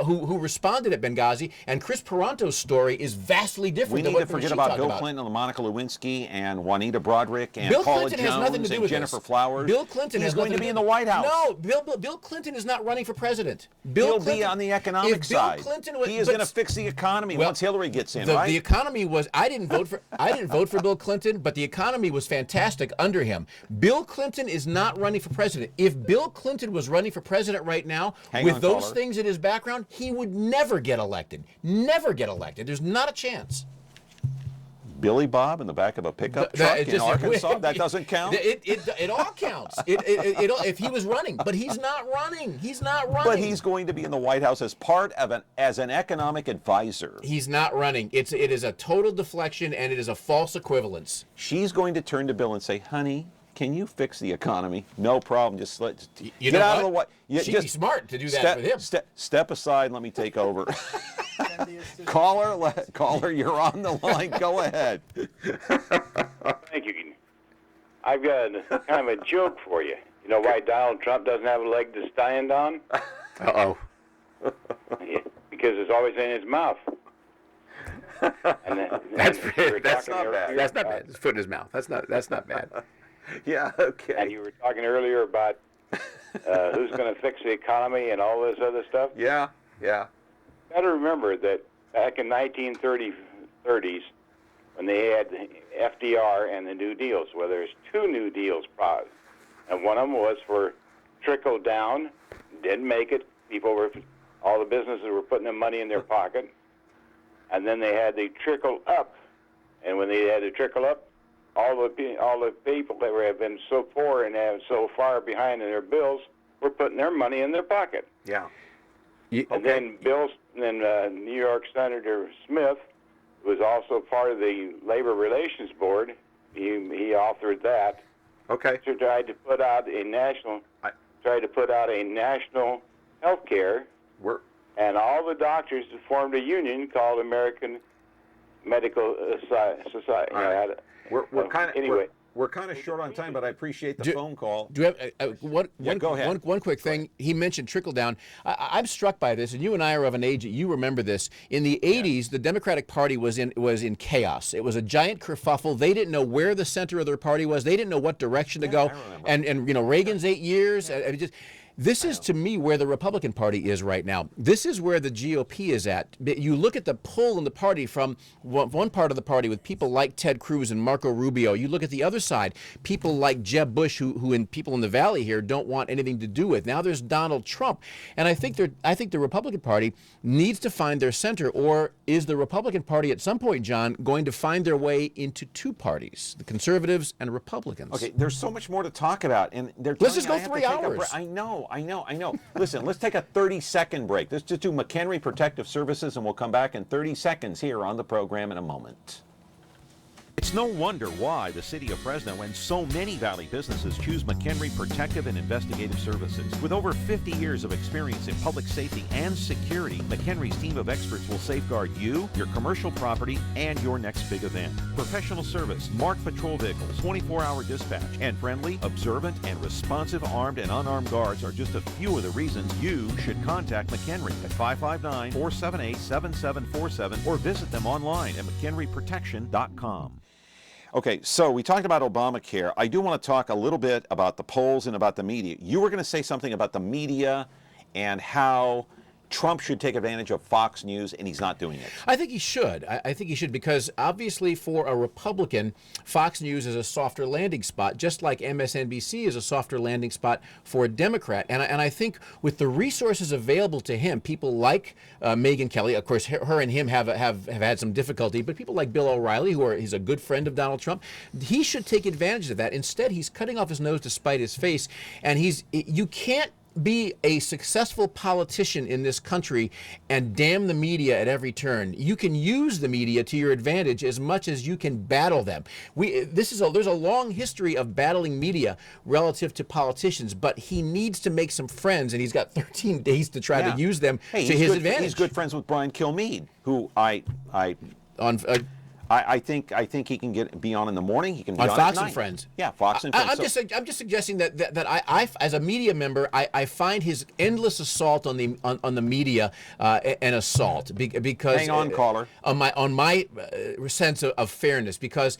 who responded at Benghazi, and Chris Paranto's story is vastly different. We than need what to forget she about talked Bill Clinton and Monica Lewinsky and Juanita Broaddrick and Bill Paula Clinton has Jones nothing to do and with Jennifer this. Flowers. Bill Clinton He's has going nothing to be in the White House. No, Bill Clinton is not running for president. He'll be on the economic side. He is going to fix the economy once Hillary gets in, right? The economy was. I didn't vote for Bill Clinton, but the economy was fantastic under him. Bill Clinton is not running for president. If Bill Clinton was running for president right now, with those things in his background, he would never get elected. Never get elected. There's not a chance. Billy Bob in the back of a pickup truck in Arkansas? That doesn't count? It all counts. If he was running, but he's not running. He's not running. But he's going to be in the White House as part of as an economic advisor. He's not running. It is a total deflection, and it is a false equivalence. She's going to turn to Bill and say, honey, can you fix the economy? No problem. Just get out of the way. She'd be smart to do that for him. Step aside and let me take over. Caller, you're on the line. Go ahead. Thank you. I've got kind of a joke for you. You know why Donald Trump doesn't have a leg to stand on? Uh-oh. Because it's always in his mouth. That's not bad. That's not bad. His foot in his mouth. That's not bad. Yeah, okay. And you were talking earlier about who's going to fix the economy and all this other stuff. Yeah. Got to remember that back in 1933, 30s when they had FDR and the New Deals. Well, there's two New Deals, and one of them was for trickle down. Didn't make it. All the businesses were putting their money in their pocket, and then they had the trickle up. And when they had to trickle up, all the people that have been so poor and have so far behind in their bills were putting their money in their pocket. Yeah. And then New York Senator Smith was also part of the Labor Relations Board. He authored that. Okay. So tried to put out a national health care. And all the doctors formed a union called American Medical Society. All right. We're kind of anyway. We're kind of short on time, but I appreciate the phone call. Do you have go ahead. One quick thing? He mentioned trickle down. I'm struck by this, and you and I are of an age that you remember this. In the 80s, the Democratic Party was in chaos. It was a giant kerfuffle. They didn't know where the center of their party was. They didn't know what direction to go. And Reagan's 8 years. This is, to me, where the Republican Party is right now. This is where the GOP is at. You look at the pull in the party from one part of the party with people like Ted Cruz and Marco Rubio. You look at the other side, people like Jeb Bush, who people in the Valley here don't want anything to do with. Now there's Donald Trump. And I think the Republican Party needs to find their center, or is the Republican Party at some point, John, going to find their way into two parties, the conservatives and Republicans? Okay, there's so much more to talk about. And let's just go 3 hours. I know. Listen, let's take a 30-second break. Let's just do McHenry Protective Services, and we'll come back in 30 seconds here on the program in a moment. It's no wonder why the city of Fresno and so many Valley businesses choose McHenry Protective and Investigative Services. With over 50 years of experience in public safety and security, McHenry's team of experts will safeguard you, your commercial property, and your next big event. Professional service, marked patrol vehicles, 24-hour dispatch, and friendly, observant, and responsive armed and unarmed guards are just a few of the reasons you should contact McHenry at 559-478-7747 or visit them online at mchenryprotection.com. Okay, so we talked about Obamacare. I do want to talk a little bit about the polls and about the media. You were going to say something about the media and how Trump should take advantage of Fox News, and he's not doing it. I think he should. I think he should, because obviously for a Republican, Fox News is a softer landing spot, just like MSNBC is a softer landing spot for a Democrat. And I think with the resources available to him, people like Megyn Kelly, of course, her and him have had some difficulty, but people like Bill O'Reilly, he's a good friend of Donald Trump, he should take advantage of that. Instead, he's cutting off his nose to spite his face, and you can't be a successful politician in this country and damn the media at every turn. You can use the media to your advantage as much as you can battle them. There's a long history of battling media relative to politicians, but he needs to make some friends, and he's got 13 days to try to use them to his advantage. He's good friends with Brian Kilmeade, who I think he can be on in the morning. He can be on Fox at night. and Friends. Yeah, Fox and Friends. I'm just suggesting that I as a media member, I find his endless assault on the media an assault because hang on, caller. On my sense of fairness, because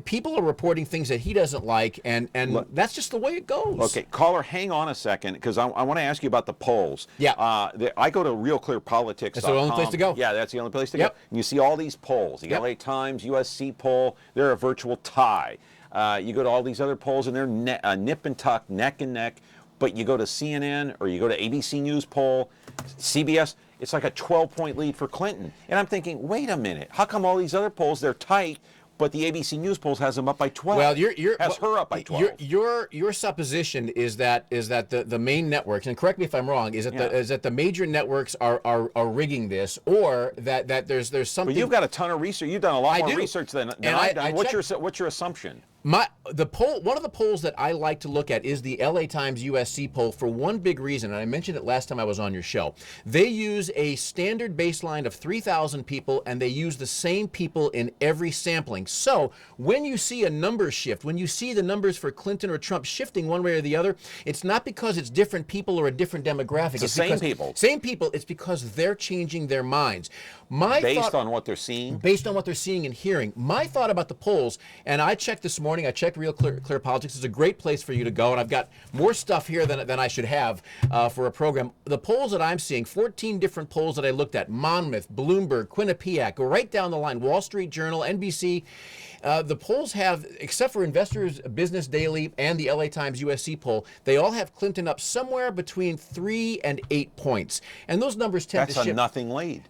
people are reporting things that he doesn't like, and look, that's just the way it goes. Okay, caller, hang on a second, because I want to ask you about the polls. Yeah. I go to RealClearPolitics.com. That's the only place to go. Yeah, that's the only place to go. And you see all these polls. The LA Times, USC poll, they're a virtual tie. You go to all these other polls, and they're nip and tuck, neck and neck. But you go to CNN or you go to ABC News poll, CBS, it's like a 12-point lead for Clinton. And I'm thinking, wait a minute, how come all these other polls, they're tight, but the ABC News polls has them up by 12? Well, has her up by 12. Your supposition is that the main networks, and correct me if I'm wrong, is that the major networks are rigging this, or that there's something. But you've got a ton of research. You've done a lot more research than I've done. What's your assumption? One of the polls that I like to look at is the LA Times USC poll for one big reason, and I mentioned it last time I was on your show. They use a standard baseline of 3,000 people, and they use the same people in every sampling. So when you see a number shift, when you see the numbers for Clinton or Trump shifting one way or the other, it's not because it's different people or a different demographic. It's the same people. Same people. It's because they're changing their minds. Based on what they're seeing? Based on what they're seeing and hearing. My thought about the polls, and I checked this morning, morning. I checked Real Clear Politics. It's a great place for you to go, and I've got more stuff here than I should have for a program. The polls that I'm seeing, 14 different polls that I looked at, Monmouth, Bloomberg, Quinnipiac, go right down the line, Wall Street Journal, NBC. The polls have, except for Investors Business Daily and the LA Times USC poll, they all have Clinton up somewhere between 3 and 8 points. And those numbers tend to shift. That's a nothing lead.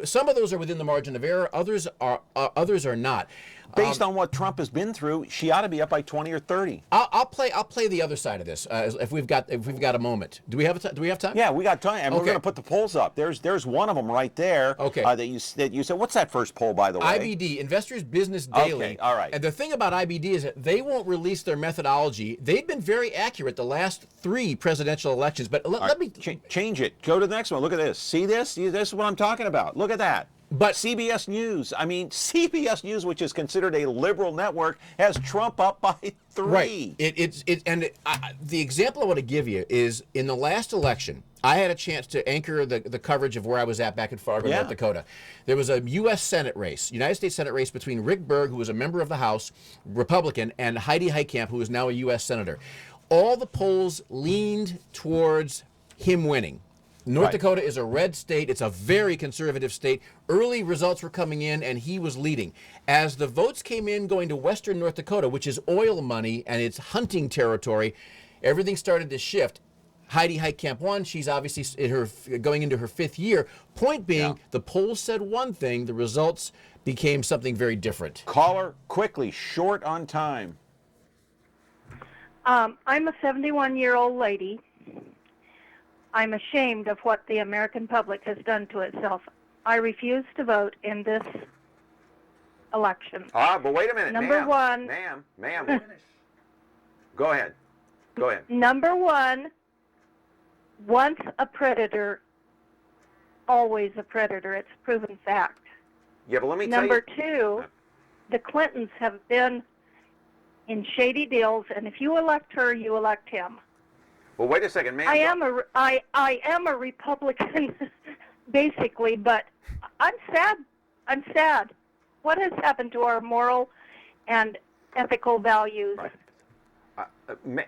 Some of those are within the margin of error. Others are not. Based on what Trump has been through, she ought to be up by 20 or 30. I'll play the other side of this if we've got a moment. Do we have time? Yeah, we got time, and Okay. we're going to put the polls up. There's one of them right there. Okay. That you said. What's that first poll, by the way? IBD, Investors Business Daily. Okay, all right. And the thing about IBD is that they won't release their methodology. They've been very accurate the last 3 presidential elections. But let me change it. Go to the next one. Look at this. See this? See, this is what I'm talking about. Look at that. But CBS News, CBS News, which is considered a liberal network, has Trump up by 3. Right. The example I want to give you is in the last election, I had a chance to anchor the coverage of where I was at back in Fargo, North Dakota. There was a U.S. Senate race, United States Senate race between Rick Berg, who was a member of the House, Republican, and Heidi Heitkamp, who is now a U.S. Senator. All the polls leaned towards him winning. North Dakota is a red state. It's a very conservative state. Early results were coming in, and he was leading. As the votes came in going to western North Dakota, which is oil money and it's hunting territory, everything started to shift. Heidi Heitkamp won. She's obviously going into her 5th year. Point being, the polls said one thing. The results became something very different. Caller, quickly, short on time. I'm a 71-year-old lady. I'm ashamed of what the American public has done to itself. I refuse to vote in this election. But wait a minute. Number one. Ma'am. Go ahead. Number one, once a predator, always a predator. It's a proven fact. Yeah, but let me tell you. Number two, the Clintons have been in shady deals, and if you elect her, you elect him. Well, wait a second, ma'am. I am a Republican, basically, but I'm sad. I'm sad. What has happened to our moral and ethical values?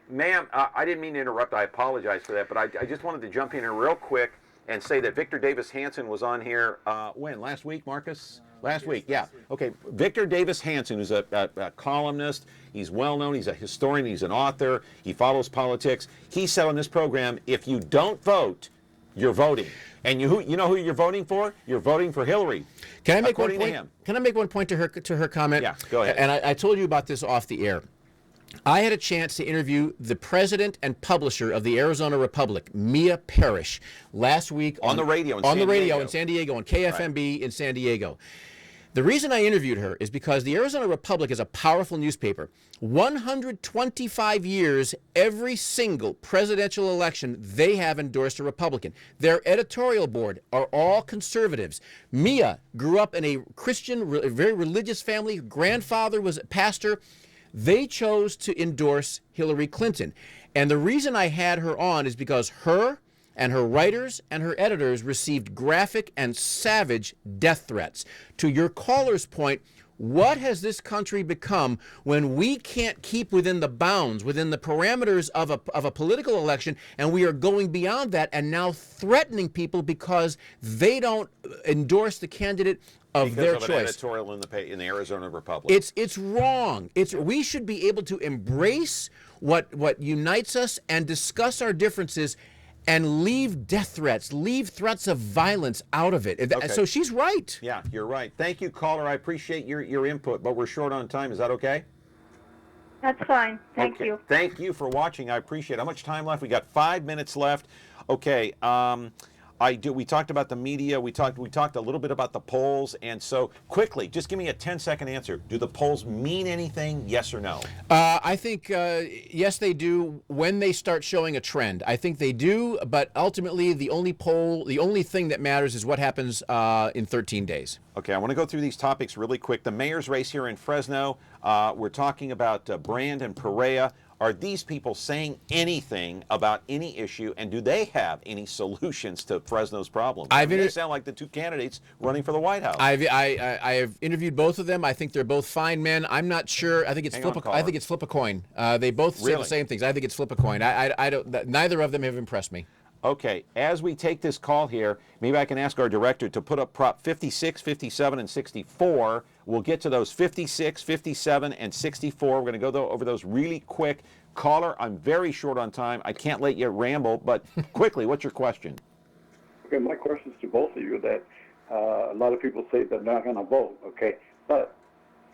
Ma'am, I didn't mean to interrupt. I apologize for that, but I just wanted to jump in here real quick and say that Victor Davis Hanson was on here when? Last week, Marcus? Last week, yeah. Okay, Victor Davis Hanson, who's a columnist. He's well known. He's a historian. He's an author. He follows politics. He said on this program, if you don't vote, you're voting. And you know who you're voting for? You're voting for Hillary. Can I make one according point? to him. Can I make one point to her comment? Yeah, go ahead. And I told you about this off the air. I had a chance to interview the president and publisher of the Arizona Republic, Mia Parrish, last week on the radio in San Diego, on KFMB in San Diego. The reason I interviewed her is because the Arizona Republic is a powerful newspaper. 125 years, every single presidential election, they have endorsed a Republican. Their editorial board are all conservatives. Mia grew up in a Christian, very religious family. Her grandfather was a pastor. They chose to endorse Hillary Clinton. And the reason I had her on is because her and her writers and her editors received graphic and savage death threats. To your caller's point, what has this country become when we can't keep within the bounds, within the parameters of a political election, and we are going beyond that and now threatening people because they don't endorse the candidate of their because of choice. an editorial in the Arizona Republic. It's wrong. We should be able to embrace what unites us and discuss our differences and leave death threats, leave threats of violence out of it. Okay. So she's right. Yeah, you're right. Thank you, caller. I appreciate your input, but we're short on time. Is that okay? That's fine. Thank Okay. you. Thank you for watching. I appreciate it. How much time left? We got 5 minutes left. Okay. We talked about the media. We talked a little bit about the polls. And so quickly, just give me a 10-second answer. Do the polls mean anything? Yes or no? I think, yes, they do when they start showing a trend. I think they do, but ultimately the only thing that matters is what happens in 13 days. Okay, I want to go through these topics really quick. The mayor's race here in Fresno. We're talking about Brand and Perea. are these people saying anything about any issue, and do they have any solutions to Fresno's problems? They sound like the two candidates running for the White House. I have interviewed both of them. I think they're both fine men. I'm not sure. I think it's flip a coin. They both say the same things. I think it's flip a coin. I don't. Neither of them have impressed me. Okay, as we take this call here, maybe I can ask our director to put up Prop 56, 57, and 64. We'll get to those 56, 57, and 64. We're going to go over those really quick. Caller, I'm very short on time. I can't let you ramble, but quickly, what's your question? Okay, my question is to both of you that a lot of people say they're not going to vote, okay? But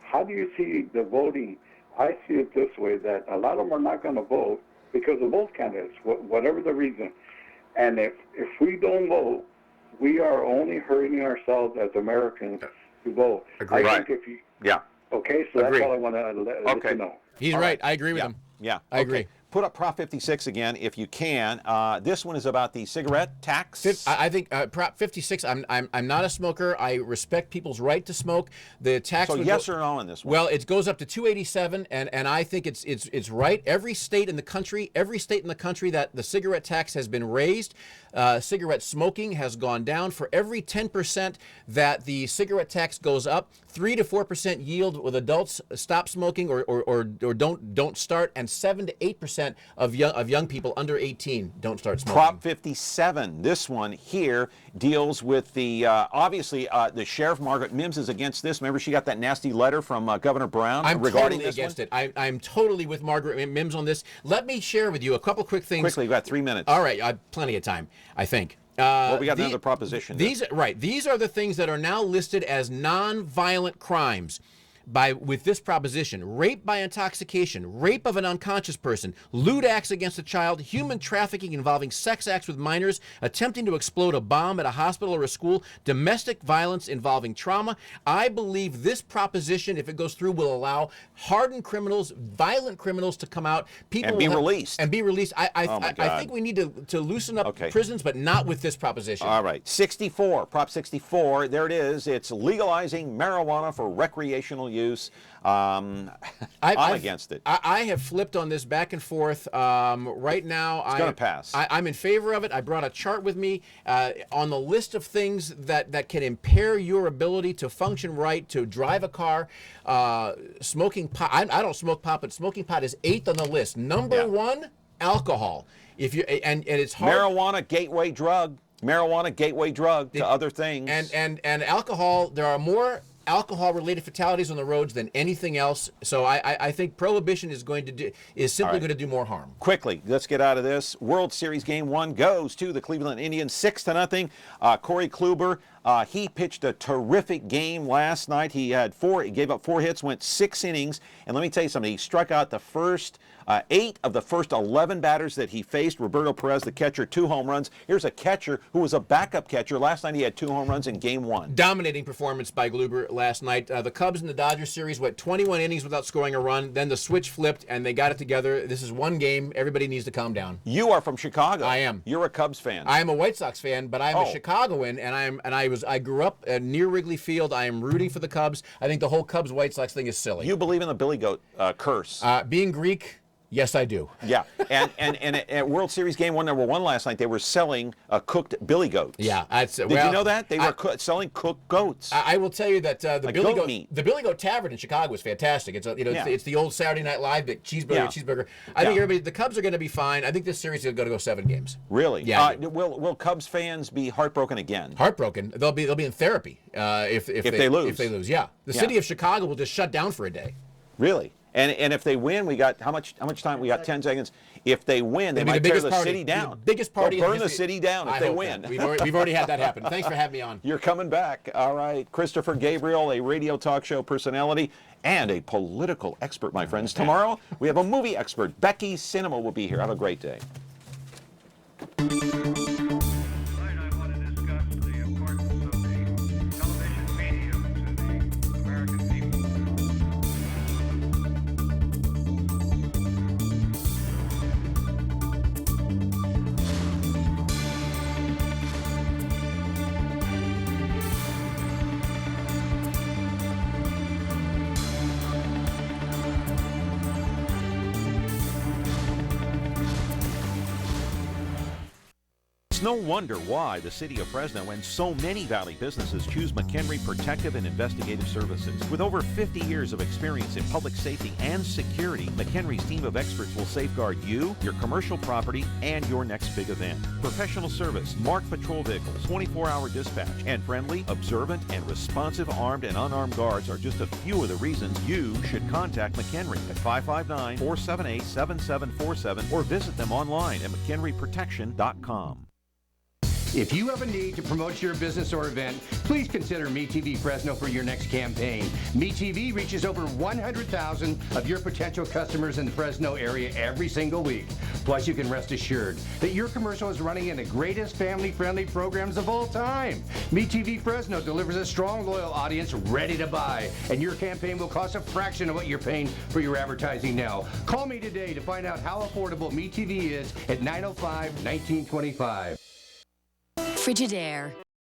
how do you see the voting? I see it this way, that a lot of them are not going to vote because of both candidates, whatever the reason. And if we don't vote, we are only hurting ourselves as Americans to vote. Agreed. I think if you... Yeah. Okay, so that's all I want to let you know. He's right. I agree with him. Yeah. I agree. Put up Prop 56 again, if you can. This one is about the cigarette tax. I think Prop 56. I'm not a smoker. I respect people's right to smoke. The tax. So yes or no on this one? Well, it goes up to $287, and I think it's right. Every state in the country that the cigarette tax has been raised, cigarette smoking has gone down. For every 10% that the cigarette tax goes up, 3 to 4% yield with adults stop smoking or don't start, and 7 to 8% of young people under 18 don't start smoking. Prop 57, this one here deals with the, obviously, the Sheriff Margaret Mims is against this. Remember she got that nasty letter from Governor Brown regarding this against it. I'm totally with Margaret Mims on this. Let me share with you a couple quick things. Quickly, you've got 3 minutes. All right, plenty of time, I think. Well, we got another proposition. These are the things that are now listed as non-violent crimes with this proposition: rape by intoxication, rape of an unconscious person, lewd acts against a child, human trafficking involving sex acts with minors, attempting to explode a bomb at a hospital or a school, domestic violence involving trauma. I believe this proposition, if it goes through, will allow hardened criminals, violent criminals to come out. And be released. I think we need to loosen up prisons, but not with this proposition. All right. 64, Prop 64, there it is. It's legalizing marijuana for recreational use. I'm against it. I have flipped on this back and forth. Right now, it's going to pass. I'm in favor of it. I brought a chart with me on the list of things that can impair your ability to function right, to drive a car. Smoking pot. I don't smoke pot, but smoking pot is 8th on the list. Number 1, alcohol. If you and it's hard. Marijuana gateway drug. Marijuana gateway drug to other things. And alcohol. There are more alcohol-related fatalities on the roads than anything else. So I think prohibition is simply going to do more harm. Quickly, let's get out of this. World Series Game 1 goes to the Cleveland Indians 6-0. Corey Kluber, he pitched a terrific game last night. He gave up 4 hits, went 6 innings, and let me tell you something. He struck out the first 8 of the first 11 batters that he faced. Roberto Perez, the catcher, 2 home runs. Here's a catcher who was a backup catcher. Last night he had 2 home runs in Game 1. Dominating performance by Kluber last night. The Cubs and the Dodgers series went 21 innings without scoring a run. Then the switch flipped and they got it together. This is one game. Everybody needs to calm down. You are from Chicago. I am. You're a Cubs fan. I am a White Sox fan, but I'm a Chicagoan, and I grew up near Wrigley Field. I am rooting for the Cubs. I think the whole Cubs White Sox thing is silly. You believe in the Billy Goat curse? Being Greek. Yes, I do. Yeah, and at World Series Game 1, number 1 last night, they were selling cooked billy goats. Yeah, did you know that they were selling cooked goats? I will tell you that the Billy Goat Tavern in Chicago is fantastic. It's it's the old Saturday Night Live cheeseburger. I think the Cubs are going to be fine. I think this series is going to go 7 games. Really? Yeah. Will Cubs fans be heartbroken again? Heartbroken. They'll be in therapy if they lose. If they lose, yeah. The city of Chicago will just shut down for a day. Really? And if they win, we got how much time? We got 10 seconds. If they win, they might tear the city down. The biggest party. They'll burn the city down if they win. We've already had that happen. Thanks for having me on. You're coming back. All right. Christopher Gabriel, a radio talk show personality and a political expert, my friends. Tomorrow, we have a movie expert. Becky Cinema will be here. Have a great day. It's no wonder why the city of Fresno and so many Valley businesses choose McHenry Protective and Investigative Services. With over 50 years of experience in public safety and security, McHenry's team of experts will safeguard you, your commercial property, and your next big event. Professional service, marked patrol vehicles, 24-hour dispatch, and friendly, observant, and responsive armed and unarmed guards are just a few of the reasons you should contact McHenry at 559-478-7747 or visit them online at McHenryProtection.com. If you have a need to promote your business or event, please consider MeTV Fresno for your next campaign. MeTV reaches over 100,000 of your potential customers in the Fresno area every single week. Plus, you can rest assured that your commercial is running in the greatest family-friendly programs of all time. MeTV Fresno delivers a strong, loyal audience ready to buy, and your campaign will cost a fraction of what you're paying for your advertising now. Call me today to find out how affordable MeTV is at 905-1925. Frigidaire.